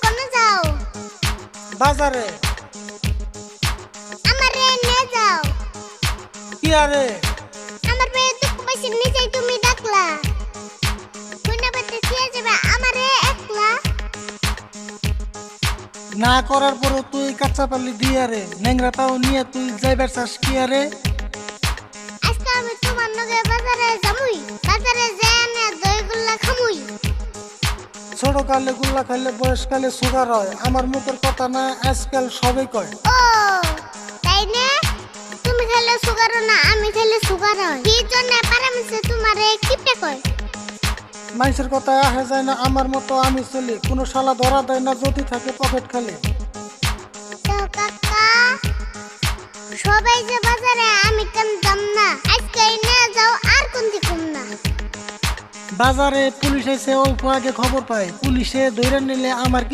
কোনে যাও? বাজারে। আমারে নিয়ে যাও। কি আরে? আমার পেয়ে দুঃখ পাইছি নিজেই তুমি ডাকলা। কইনা বেতে দিয়ে যাবে আমারে একলা। না করার পরও তুই কাঁচা পাল্লি দিয়ে রে, ন্যাংরাটাও নিয়ে তুই যাইবার চাস কি আরে? আজকে আমি তোমার লগে বাজারে যামুই। বাজারে যেয়ে না দইগুল্লা খামুই। ছোট কালে গুল্লা খাইলে বয়সকালে সুগার হয়। আমার মুখের কথা না, আজকাল সবাই কয়। ও তাই না? তুমি খেলে সুগার না, আমি খেলে সুগার হয়। কি জন্য পারামিছে তোমারে কিপটে কয়? মানুষের কথা আহে যায় না, আমার মতো আমি চলি। কোনো শালা ধরা দেয় না যদি থাকে পকেট খালি। তো কাকা সবাই যে বাজারে আমি কেন যাম না? আজকে নিয়ে যাও আর কোন দিকুম না। বাজারে পুলিশ এসে অল্প আগে খবর পায়, পুলিশে ধরে নিলে আমার